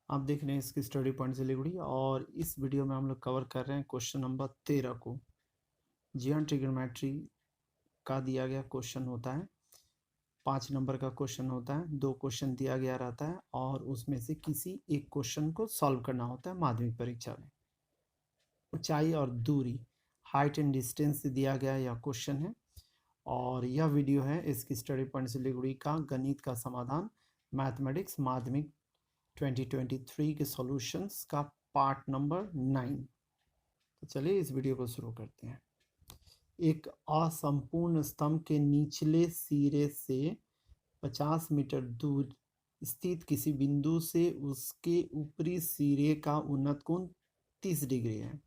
आप देख रहे हैं इसकी स्टडी पॉइंट से लिखी और इस वीडियो में हम लोग कवर कर रहे हैं क्वेश्चन नंबर 13 को। जियान ट्रिग्नोमेट्री का दिया गया क्वेश्चन होता है, 5 नंबर का क्वेश्चन होता है, 2 क्वेश्चन दिया गया रहता है और उसमें से किसी एक क्वेश्चन को सॉल्व करना होता है माध्यमिक परीक्षा में। ऊंचाई और दूरी, हाइट एंड डिस्टेंस से दिया गया यह क्वेश्चन है और यह वीडियो है इसकी स्टडी पॉइंट से लिखी का गणित का समाधान मैथमेटिक्स माध्यमिक 2023 के सॉल्यूशंस का पार्ट नंबर 9। तो चलिए इस वीडियो को शुरू करते हैं। एक असंपूर्ण स्तंभ के निचले सिरे से 50 मीटर दूर स्थित किसी बिंदु से उसके ऊपरी सिरे का उन्नत कोण 30 डिग्री है।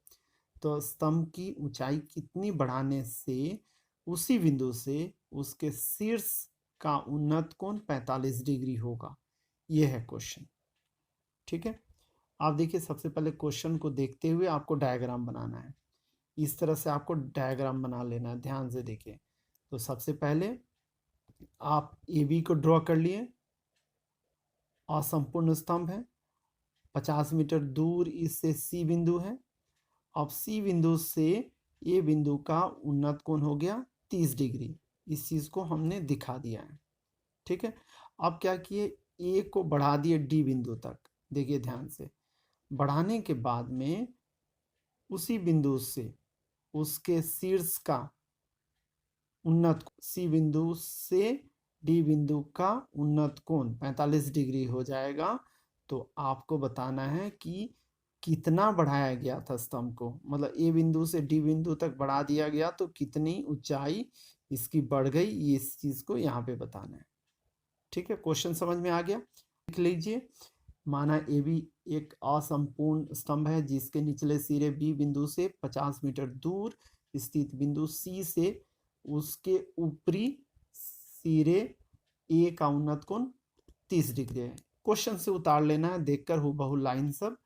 तो स्तंभ की ऊंचाई कितनी बढ़ाने से उसी बिंदु से उसके शीर्ष का उन्नत कोण 45 डिग्री होगा। यह है क्वेश्चन। ठीक है, आप देखिए सबसे पहले क्वेश्चन को देखते हुए आपको डायग्राम बनाना है। इस तरह से आपको डायग्राम बना लेना है, ध्यान से देखिए। तो सबसे पहले आप ए बी को ड्रॉ कर लिए, असंपूर्ण स्तंभ है, 50 मीटर दूर इससे सी बिंदु है। अब सी बिंदु से ए बिंदु का उन्नत कोण हो गया 30 डिग्री। इस चीज को हमने दिखा दिया है। ठीक है, अब क्या किए, ए को बढ़ा दिए डी बिंदु तक। देखिए ध्यान से, बढ़ाने के बाद में उसी बिंदु से उसके शीर्ष का उन्नत सी बिंदु से डी बिंदु का उन्नत कोण 45 डिग्री हो जाएगा। तो आपको बताना है कि कितना बढ़ाया गया था स्तंभ को, मतलब ए बिंदु से डी बिंदु तक बढ़ा दिया गया तो कितनी ऊंचाई इसकी बढ़ गई, ये इस चीज को यहाँ पे बताना है। ठीक है, क्वेश्चन समझ में आ गया। लिख लीजिए, माना ए बी एक असंपूर्ण स्तंभ है जिसके निचले सिरे बी बिंदु से 50 मीटर दूर स्थित बिंदु सी से उसके ऊपरी सिरे ए का उन्नत कोण 30 डिग्री है। क्वेश्चन से उतार लेना है देखकर हूबहू लाइन सब,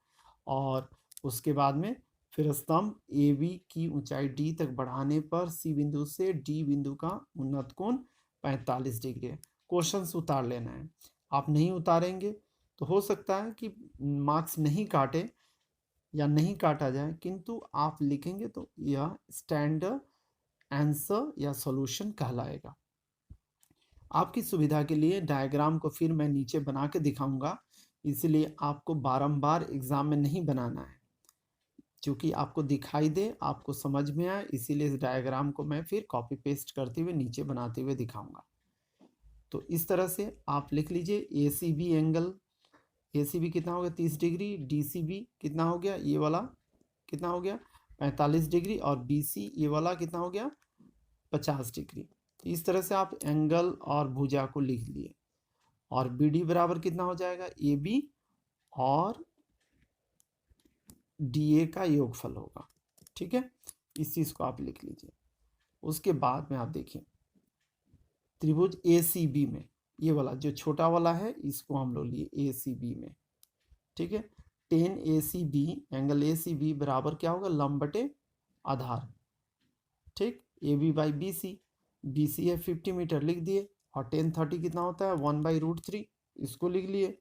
और उसके बाद में फिर स्तंभ ए बी की ऊंचाई डी तक बढ़ाने पर सी बिंदु से डी बिंदु का उन्नत कोण 45 डिग्री है। क्वेश्चन से उतार लेना है। आप नहीं उतारेंगे तो हो सकता है कि मार्क्स नहीं काटे या नहीं काटा जाए, किंतु आप लिखेंगे तो यह स्टैंडर्ड आंसर या सॉल्यूशन कहलाएगा। आपकी सुविधा के लिए डायग्राम को फिर मैं नीचे बना के दिखाऊंगा, इसलिए आपको बारंबार एग्जाम में नहीं बनाना है, क्योंकि आपको दिखाई दे, आपको समझ में आए, इसीलिए इस डायग्राम को मैं फिर कॉपी पेस्ट करते हुए नीचे बनाते हुए दिखाऊंगा। तो इस तरह से आप लिख लीजिए, ए C B angle, A C B कितना हो गया 30 डिग्री, डी सी बी कितना हो गया, ये वाला कितना हो गया 45 डिग्री, और बी सी ये वाला कितना हो गया 50 डिग्री। तो इस तरह से आप एंगल और भुजा को लिख लिए, और बी डी बराबर कितना हो जाएगा ए बी और डी ए का योगफल होगा। ठीक है, इस चीज को आप लिख लीजिए। उसके बाद में आप देखिए त्रिभुज ए सी बी में, ये वाला जो छोटा वाला है इसको हम लोग लिए ए सी बी में। ठीक है, tan A C B, angle A C B बराबर क्या होगा लंब बटे आधार। ठीक, A B by B C है 50 मीटर लिख दिए, और टेन 30 कितना होता है 1/√3, इसको लिख लिए।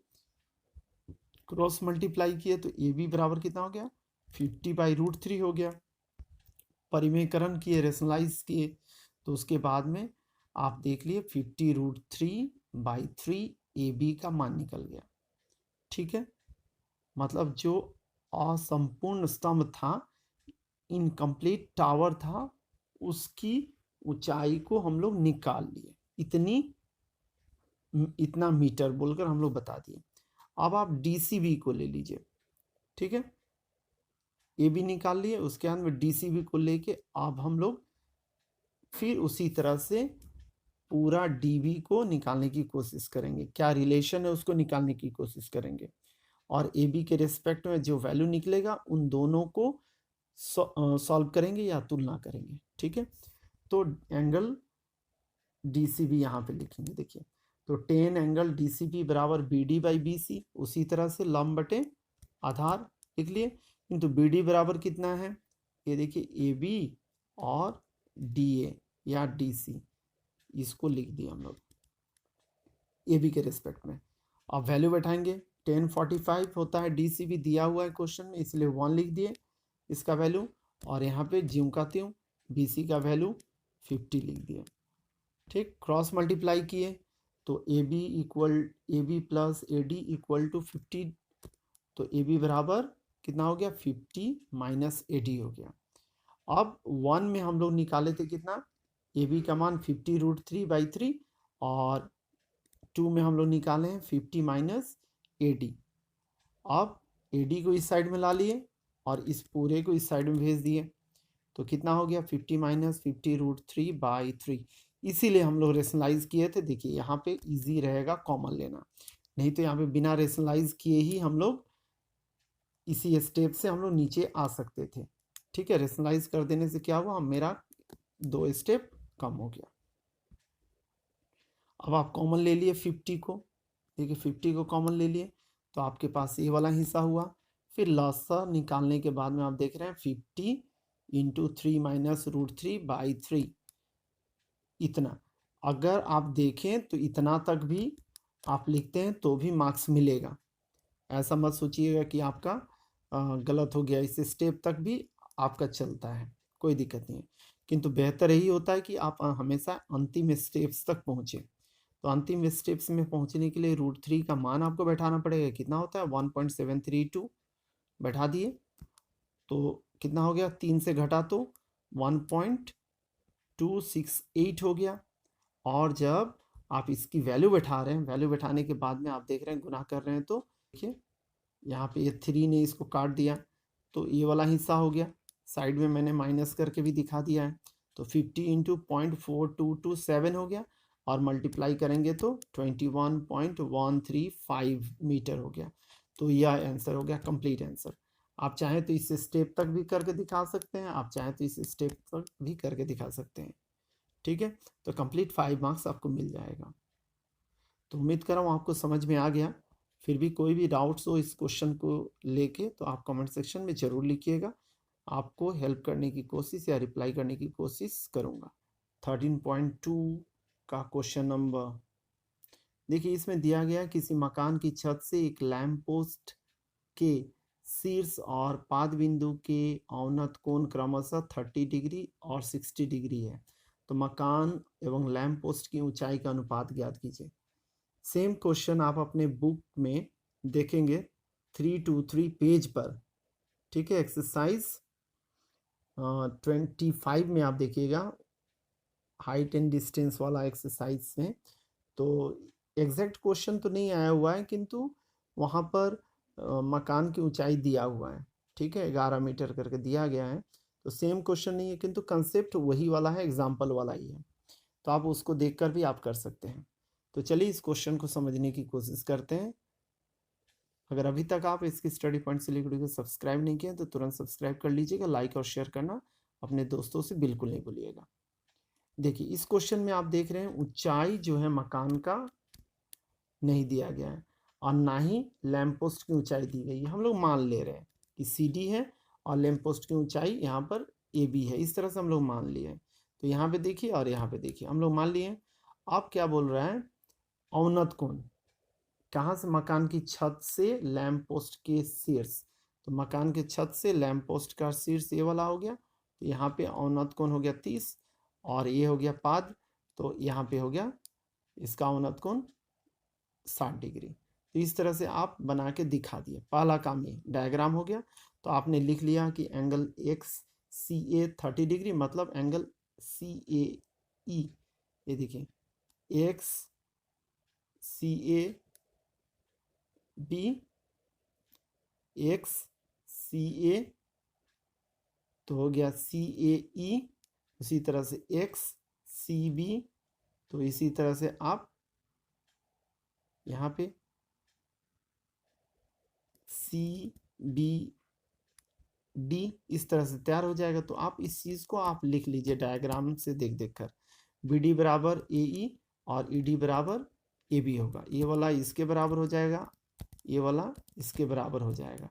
क्रॉस मल्टीप्लाई किए तो ए बी बराबर कितना हो गया 50/√3 हो गया। परिमेयकरण किए, रेशनलाइज किए, तो उसके बाद में आप देख लिए 50√3/3 ए बी का मान निकल गया। ठीक है, मतलब जो असंपूर्ण स्तंभ था, इनकम्प्लीट टावर था, उसकी ऊंचाई को हम लोग निकाल लिए, इतना मीटर बोलकर हम लोग बता दिए। अब आप डीसीबी को ले लीजिए। ठीक है, ए बी निकाल लिए, उसके बाद में डीसीबी को लेके अब हम लोग फिर उसी तरह से पूरा डीबी को निकालने की कोशिश करेंगे, क्या रिलेशन है उसको निकालने की कोशिश करेंगे, और ए बी के रेस्पेक्ट में जो वैल्यू निकलेगा उन दोनों को सॉल्व करेंगे या तुलना करेंगे। ठीक है, तो एंगल डी सी बी यहाँ पे लिखेंगे। देखिए, तो tan angle D C B बराबर B D by B C, उसी तरह से लंब बटे आधार लिख लिए, किंतु बी डी बराबर कितना है, ये देखिए ए बी और डी ए या डी सी, इसको लिख दिया हम लोग ए बी के रेस्पेक्ट में। अब वैल्यू बैठाएंगे, 1045 होता है DCB दिया हुआ है क्वेश्चन में, इसलिए 1 लिख दिए इसका वैल्यू, और यहाँ पे ज्यों का त्यों BC का वैल्यू 50 लिख दिए। ठीक, क्रॉस मल्टीप्लाई किए तो AB plus AD equal to 50, तो AB बराबर कितना हो गया 50 माइनस AD हो गया। अब 1 में हम लोग निकाले थे कितना, AB का मान 50√3/3, और 2 में हम लोग निकाले हैं 50 माइनस AD। अब AD को इस साइड में ला लिए और इस पूरे को इस साइड में भेज दिए, तो कितना हो गया 50 माइनस 50√3/3। इसीलिए हम लोग रेशनलाइज किए थे। देखिए यहाँ पे इजी रहेगा कॉमन लेना, नहीं तो यहाँ पे बिना रेशनलाइज किए ही हम लोग इसी स्टेप से हम लोग नीचे आ सकते थे। ठीक है, रेशनलाइज कर देने से क्या हुआ, मेरा 2 स्टेप कम हो गया। अब आप कॉमन ले लिए 50 को, देखिए 50 को कॉमन ले लिए तो आपके पास ये वाला हिस्सा हुआ। फिर लसा निकालने के बाद में आप देख रहे हैं 50 इंटू 3 माइनस √3/3, इतना। अगर आप देखें तो इतना तक भी आप लिखते हैं तो भी मार्क्स मिलेगा, ऐसा मत सोचिएगा कि आपका गलत हो गया। इस स्टेप तक भी आपका चलता है, कोई दिक्कत नहीं है, किंतु बेहतर यही होता है कि आप हमेशा अंतिम स्टेप्स तक पहुँचे। तो अंतिम स्टेप्स में पहुंचने के लिए √3 का मान आपको बैठाना पड़ेगा, कितना होता है 1.732, बैठा दिए तो कितना हो गया, 3 से घटा तो 1.268 हो गया। और जब आप इसकी वैल्यू बैठा रहे हैं, वैल्यू बैठाने के बाद में आप देख रहे हैं गुना कर रहे हैं, तो देखिए यहाँ पे ये 3 ने इसको काट दिया तो ये वाला हिस्सा हो गया, साइड में मैंने माइनस करके भी दिखा दिया है। तो 50 इंटू 0.4227 हो गया, और मल्टीप्लाई करेंगे तो 21.135 मीटर हो गया। तो यह आंसर हो गया, कंप्लीट आंसर। आप चाहें तो इस स्टेप तक भी करके दिखा सकते हैं, आप चाहें तो इस स्टेप तक भी करके दिखा सकते हैं। ठीक है, तो कंप्लीट 5 मार्क्स आपको मिल जाएगा। तो उम्मीद कर रहा हूँ आपको समझ में आ गया। फिर भी कोई भी डाउट्स हो इस क्वेश्चन को लेके तो आप कमेंट सेक्शन में ज़रूर लिखिएगा, आपको हेल्प करने की कोशिश या रिप्लाई करने की कोशिश करूँगा। 13.2 का क्वेश्चन नंबर देखिए, इसमें दिया गया किसी मकान की छत से एक लैंप पोस्ट के शीर्ष और पाद बिंदु के अवनत कोण क्रमशः 30 डिग्री और 60 डिग्री है, तो मकान एवं लैंप पोस्ट की ऊंचाई का अनुपात ज्ञात कीजिए। सेम क्वेश्चन आप अपने बुक में देखेंगे 323 पेज पर। ठीक है, एक्सरसाइज 25 में आप देखिएगा, हाइट एंड डिस्टेंस वाला एक्सरसाइज में। तो एग्जैक्ट क्वेश्चन तो नहीं आया हुआ है, किंतु वहाँ पर मकान की ऊंचाई दिया हुआ है। ठीक है, 11 मीटर करके दिया गया है, तो सेम क्वेश्चन नहीं है, किंतु कंसेप्ट वही वाला है, एग्जाम्पल वाला ही है, तो आप उसको देखकर भी आप कर सकते हैं। तो चलिए इस क्वेश्चन को समझने की कोशिश करते हैं। अगर अभी तक आप इसकी स्टडी पॉइंट से वीडियो को सब्सक्राइब नहीं किया तो तुरंत सब्सक्राइब कर लीजिएगा, लाइक और शेयर करना अपने दोस्तों से बिल्कुल नहीं भूलिएगा। देखिए इस क्वेश्चन में आप देख रहे हैं ऊंचाई जो है मकान का नहीं दिया गया है, और ना ही लैंप पोस्ट की ऊंचाई दी गई है। हम लोग मान ले रहे हैं कि CD है और लैंप पोस्ट की ऊंचाई यहाँ पर AB है, इस तरह से हम लोग मान लिए हैं। तो यहाँ पे देखिए और यहाँ पे देखिए, हम लोग मान लिए। अब क्या बोल रहा है, अवनत कोण कहाँ से, मकान की छत से लैंप पोस्ट के शीर्ष, तो मकान के छत से लैंप पोस्ट का शीर्ष ये वाला हो गया, तो यहाँ पे अवनत कोण हो गया 30, और ये हो गया पाद, तो यहाँ पे हो गया इसका अवनत कोण 60 डिग्री। तो इस तरह से आप बना के दिखा दिए, पहला काम ये डायग्राम हो गया। तो आपने लिख लिया कि एंगल XCA 30 डिग्री, मतलब एंगल CAE, ये देखिए XCAB, XCA तो हो गया CAE, उसी तरह से XCB, तो इसी तरह से आप यहाँ पे CBD इस तरह से तैयार हो जाएगा। तो आप इस चीज़ को आप लिख लीजिए डायग्राम से देख देख कर, BD बराबर AE और ED बराबर AB होगा, ये वाला इसके बराबर हो जाएगा, ये वाला इसके बराबर हो जाएगा।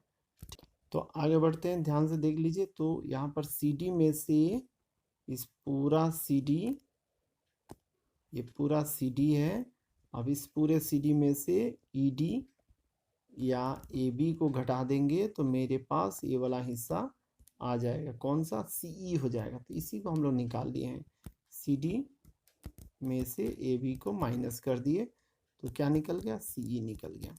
तो आगे बढ़ते हैं, ध्यान से देख लीजिए। तो यहाँ पर CD में से इस पूरा CD, ये पूरा CD है, अब इस पूरे CD में से ED या ए बी को घटा देंगे तो मेरे पास ये वाला हिस्सा आ जाएगा, कौन सा, सी ई हो जाएगा। तो इसी को हम लोग निकाल लिए हैं, सी डी में से ए बी को माइनस कर दिए तो क्या निकल गया, सी ई निकल गया।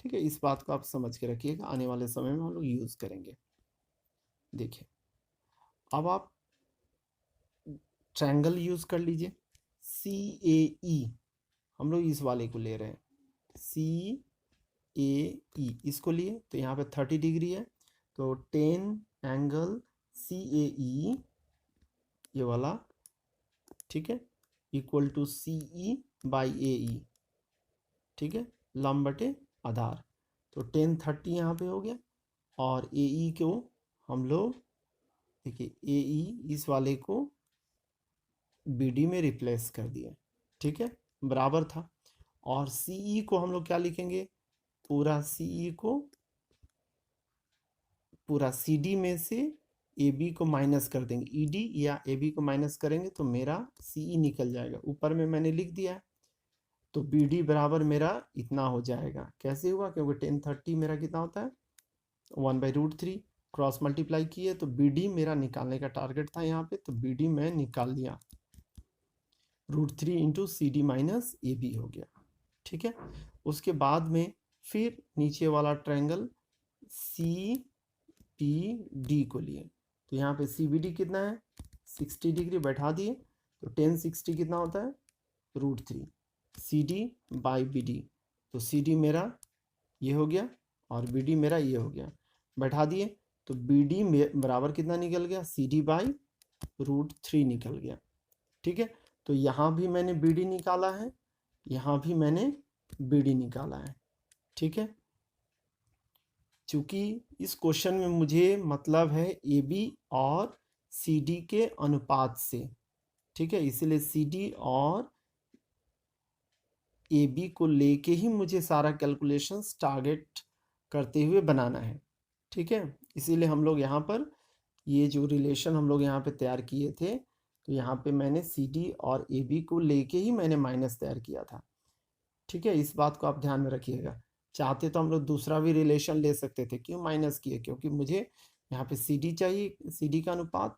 ठीक है, इस बात को आप समझ के रखिएगा, आने वाले समय में हम लोग यूज़ करेंगे। देखिए अब आप ट्रायंगल यूज़ कर लीजिए, सी ए ई हम लोग इस वाले को ले रहे हैं, सी ए ई इसको लिए तो यहाँ पे 30 डिग्री है, तो 10 एंगल सी ए ई ये वाला, ठीक है, equal to C E by A E, ठीक है, लंब बटे आधार। तो 10 30 यहाँ पे हो गया, और ए ई को हम लोग देखिए ए ई इस वाले को बी डी में रिप्लेस कर दिए, ठीक है, बराबर था। और सी ई को हम लोग क्या लिखेंगे, पूरा सी ई को पूरा सी डी में से ए बी को माइनस कर देंगे, ई डी या ए बी को माइनस करेंगे तो मेरा सी ई निकल जाएगा, ऊपर में मैंने लिख दिया है। तो बी डी बराबर मेरा इतना हो जाएगा, कैसे हुआ, क्योंकि 10 30 मेरा कितना होता है 1/√3, क्रॉस मल्टीप्लाई किए तो बी डी मेरा निकालने का टारगेट था यहाँ पे, तो बी डी मैं निकाल लिया, √3 into C D minus A B हो गया। ठीक है, उसके बाद में फिर नीचे वाला ट्रायंगल सी पी डी को लिए, तो यहाँ पे सी बी डी कितना है 60 डिग्री बैठा दिए, तो 10 60 कितना होता है √3 C D by B D, तो सी डी मेरा ये हो गया और बी डी मेरा ये हो गया, बैठा दिए तो बी डी बराबर कितना निकल गया, सी डी बाई √3 निकल गया। ठीक है, तो यहाँ भी मैंने बी डी निकाला है, यहाँ भी मैंने बी डी निकाला है। ठीक है, चूंकि इस क्वेश्चन में मुझे मतलब है ए बी और सी डी के अनुपात से, ठीक है, इसीलिए सी डी और ए बी को लेके ही मुझे सारा कैलकुलेशंस टारगेट करते हुए बनाना है। ठीक है, इसीलिए हम लोग यहाँ पर ये जो रिलेशन हम लोग यहाँ पे तैयार किए थे, तो यहाँ पे मैंने सी डी और ए बी को लेके ही मैंने माइनस तैयार किया था। ठीक है, इस बात को आप ध्यान में रखिएगा। चाहते तो हम लोग दूसरा भी रिलेशन ले सकते थे, क्यों माइनस किए, क्योंकि मुझे यहाँ पे सी डी चाहिए, सी डी का अनुपात,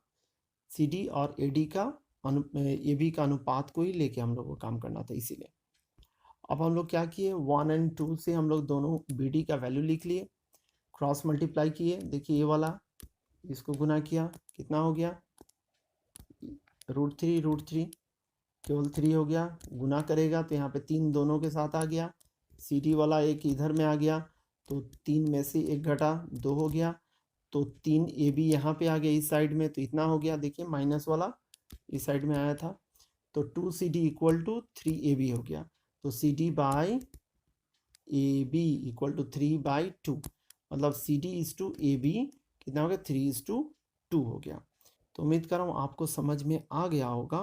सी डी और ए डी का ए बी का अनुपात को ही लेके हम लोग को काम करना था, इसीलिए। अब हम लोग क्या किए, 1 और 2 से हम लोग दोनों बी डी का वैल्यू लिख लिए, क्रॉस मल्टीप्लाई किए, देखिए ये वाला इसको गुना किया, कितना हो गया √3 केवल 3 हो गया, गुना करेगा तो यहाँ पे 3 दोनों के साथ आ गया, सी डी वाला एक इधर में आ गया, तो 3 में से 1 घटा 2 हो गया, तो 3 ए बी यहाँ पे आ गया इस साइड में, तो इतना हो गया, देखिए माइनस वाला इस साइड में आया था, तो 2 C D equal to 3 A B हो गया, तो C D by A B equal to 3/2, मतलब C D is to A B कितना हो गया 3:2 हो गया। तो उम्मीद कर रहा हूँ आपको समझ में आ गया होगा।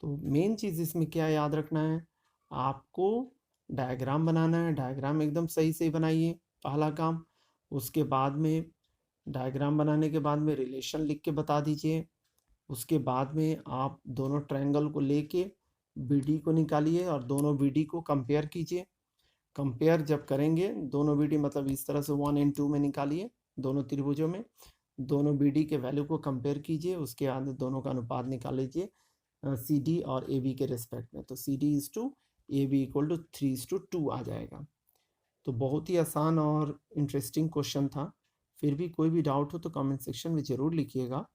तो मेन चीज़ इसमें क्या याद रखना है, आपको डायग्राम बनाना है, डायग्राम एकदम सही से बनाइए, पहला काम। उसके बाद में डायग्राम बनाने के बाद में रिलेशन लिख के बता दीजिए, उसके बाद में आप दोनों ट्रायंगल को लेके बी डी को निकालिए और दोनों बी डी को कंपेयर कीजिए। कंपेयर जब करेंगे दोनों बी डी, मतलब इस तरह से 1 और 2 में निकालिए, दोनों त्रिभुजों में दोनों बी डी के वैल्यू को कंपेयर कीजिए, उसके बाद दोनों का अनुपात निकाल लीजिए सी डी और ए बी के रेस्पेक्ट में, तो C D is to A B equal to 3:2 आ जाएगा। तो बहुत ही आसान और इंटरेस्टिंग क्वेश्चन था। फिर भी कोई भी डाउट हो तो कमेंट सेक्शन में ज़रूर लिखिएगा,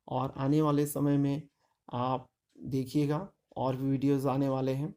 और आने वाले समय में आप देखिएगा और भी वीडियोज़ आने वाले हैं।